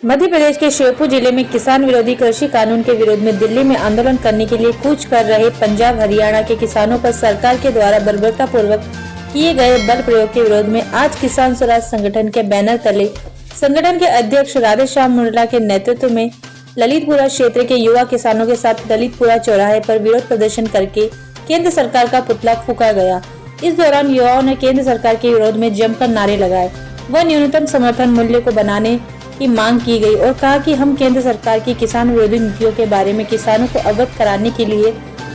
मध्य प्रदेश के श्योपुर जिले में किसान विरोधी कृषि कानून के विरोध में दिल्ली में आंदोलन करने के लिए कूच कर रहे पंजाब हरियाणा के किसानों पर सरकार के द्वारा बर्बरता पूर्वक किए गए बल प्रयोग के विरोध में आज किसान स्वराज संगठन के बैनर तले संगठन के अध्यक्ष राधेश्याम मुंडला के नेतृत्व में ललितपुरा क्षेत्र के युवा किसानों के साथ ललितपुरा चौराहे पर विरोध प्रदर्शन करके केंद्र सरकार का पुतला फूंका गया। इस दौरान युवाओं ने केंद्र सरकार के विरोध में जमकर नारे लगाए व न्यूनतम समर्थन मूल्य को बनाने की मांग की गई और कहा कि हम केंद्र सरकार की किसान विरोधी नीतियों के बारे में किसानों को अवगत कराने के लिए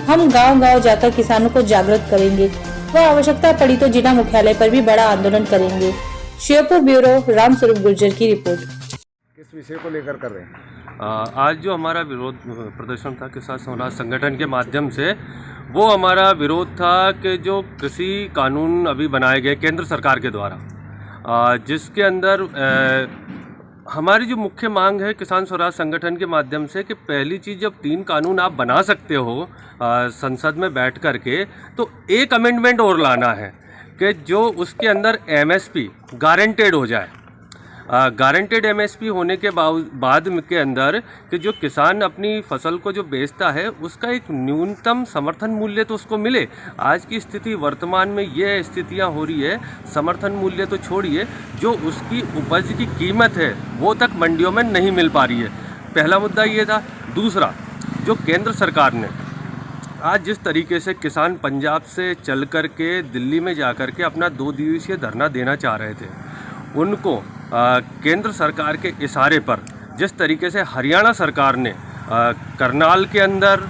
हम गांव-गांव जाकर किसानों को जागरूक करेंगे व आवश्यकता पड़ी तो जिला मुख्यालय पर भी बड़ा आंदोलन करेंगे। श्योपुर ब्यूरो रामस्वरूप गुर्जर की रिपोर्ट। किस विषय को लेकर कर रहे हैं? आज जो हमारा विरोध प्रदर्शन था किसान स्वराज संगठन के माध्यम से, वो हमारा विरोध था कि जो कृषि कानून अभी बनाए गए केंद्र सरकार के द्वारा, जिसके अंदर हमारी जो मुख्य मांग है किसान स्वराज संगठन के माध्यम से कि पहली चीज़, जब 3 कानून आप बना सकते हो संसद में बैठ कर के, तो एक अमेंडमेंट और लाना है कि जो उसके अंदर एमएसपी गारंटेड हो जाए। गारंटेड एमएसपी होने के बाद के अंदर कि जो किसान अपनी फसल को जो बेचता है उसका एक न्यूनतम समर्थन मूल्य तो उसको मिले। आज की स्थिति वर्तमान में ये स्थितियां हो रही है, समर्थन मूल्य तो छोड़िए, जो उसकी उपज की कीमत है वो तक मंडियों में नहीं मिल पा रही है। पहला मुद्दा ये था। दूसरा, जो केंद्र सरकार ने आज जिस तरीके से किसान पंजाब से चल कर के दिल्ली में जा कर के अपना 2 दिवसीय धरना देना चाह रहे थे, उनको केंद्र सरकार के इशारे पर जिस तरीके से हरियाणा सरकार ने करनाल के अंदर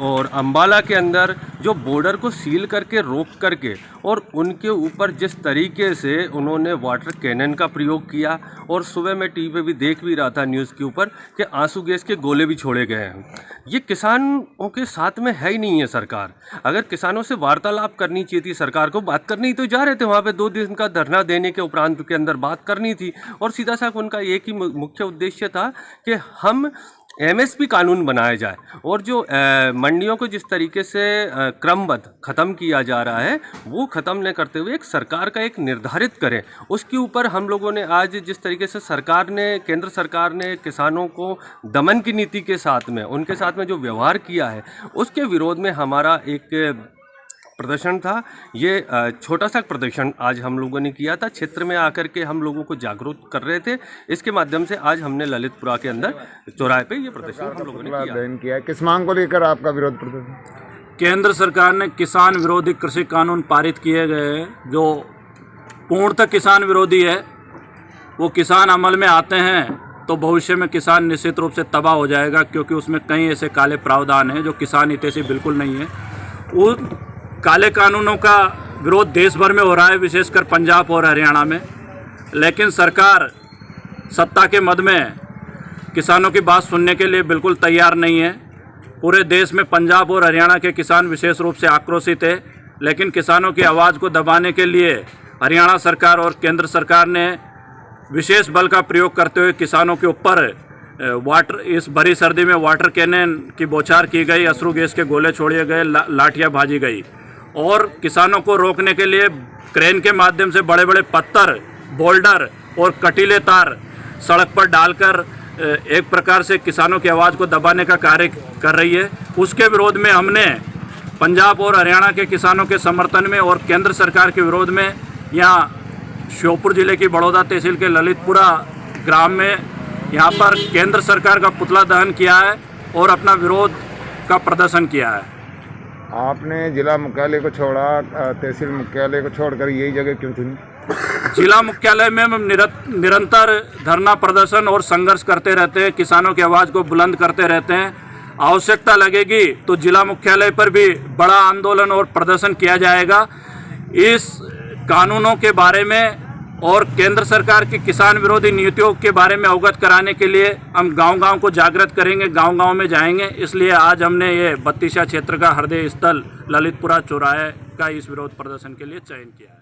और अंबाला के अंदर जो बॉर्डर को सील करके रोक करके और उनके ऊपर जिस तरीके से उन्होंने वाटर कैनन का प्रयोग किया, और सुबह मैं टीवी पे भी देख भी रहा था न्यूज़ के ऊपर कि आंसू गैस के गोले भी छोड़े गए हैं। ये किसानों के साथ में है ही नहीं है सरकार। अगर किसानों से वार्तालाप करनी चाहिए थी, सरकार को बात करनी तो जा रहे थे वहाँ पे 2 दिन का धरना देने के उपरांत के अंदर बात करनी थी, और सीधा साफ उनका एक ही मुख्य उद्देश्य था कि हम एमएसपी कानून बनाया जाए, और जो मंडियों को जिस तरीके से क्रमबद्ध ख़त्म किया जा रहा है वो ख़त्म न करते हुए एक सरकार का एक निर्धारित करें। उसके ऊपर हम लोगों ने आज जिस तरीके से केंद्र सरकार ने किसानों को दमन की नीति के साथ में, उनके साथ में जो व्यवहार किया है, उसके विरोध में हमारा एक प्रदर्शन था। ये छोटा सा प्रदर्शन आज हम लोगों ने किया था, क्षेत्र में आकर के हम लोगों को जागरूक कर रहे थे। इसके माध्यम से आज हमने ललितपुरा के अंदर चौराहे पे ये प्रदर्शन हम लोगों ने किया है। किस मांग को लेकर आपका विरोध प्रदर्शन? केंद्र सरकार ने किसान विरोधी कृषि कानून पारित किए गए हैं, जो पूर्णतः किसान विरोधी है। वो किसान अमल में आते हैं तो भविष्य में किसान निश्चित रूप से तबाह हो जाएगा, क्योंकि उसमें कई ऐसे काले प्रावधान हैं जो किसान हितैषी बिल्कुल नहीं है। उन काले कानूनों का विरोध देश भर में हो रहा है, विशेषकर पंजाब और हरियाणा में, लेकिन सरकार सत्ता के मद में किसानों की बात सुनने के लिए बिल्कुल तैयार नहीं है। पूरे देश में पंजाब और हरियाणा के किसान विशेष रूप से आक्रोशित है, लेकिन किसानों की आवाज़ को दबाने के लिए हरियाणा सरकार और केंद्र सरकार ने विशेष बल का प्रयोग करते हुए किसानों के ऊपर इस भरी सर्दी में वाटर कैनन की बौछार की गई, अश्रु गैस के गोले छोड़े गए, लाठियाँ भाजी गई, और किसानों को रोकने के लिए क्रेन के माध्यम से बड़े बड़े पत्थर, बोल्डर और कटीले तार सड़क पर डालकर एक प्रकार से किसानों की आवाज़ को दबाने का कार्य कर रही है। उसके विरोध में हमने पंजाब और हरियाणा के किसानों के समर्थन में और केंद्र सरकार के विरोध में यहाँ श्योपुर जिले की बड़ौदा तहसील के ललितपुरा ग्राम में यहाँ पर केंद्र सरकार का पुतला दहन किया है और अपना विरोध का प्रदर्शन किया है। आपने जिला मुख्यालय को छोड़ा, तहसील मुख्यालय को छोड़कर यही जगह क्यों चुनी? जिला मुख्यालय में हम निरंतर धरना प्रदर्शन और संघर्ष करते रहते हैं, किसानों की आवाज़ को बुलंद करते रहते हैं। आवश्यकता लगेगी तो जिला मुख्यालय पर भी बड़ा आंदोलन और प्रदर्शन किया जाएगा। इस कानूनों के बारे में और केंद्र सरकार की किसान विरोधी नीतियों के बारे में अवगत कराने के लिए हम गांव-गांव को जागृत करेंगे, गांव-गांव में जाएंगे। इसलिए आज हमने ये 32 क्षेत्र का हृदय स्थल ललितपुरा चौराहे का इस विरोध प्रदर्शन के लिए चयन किया है।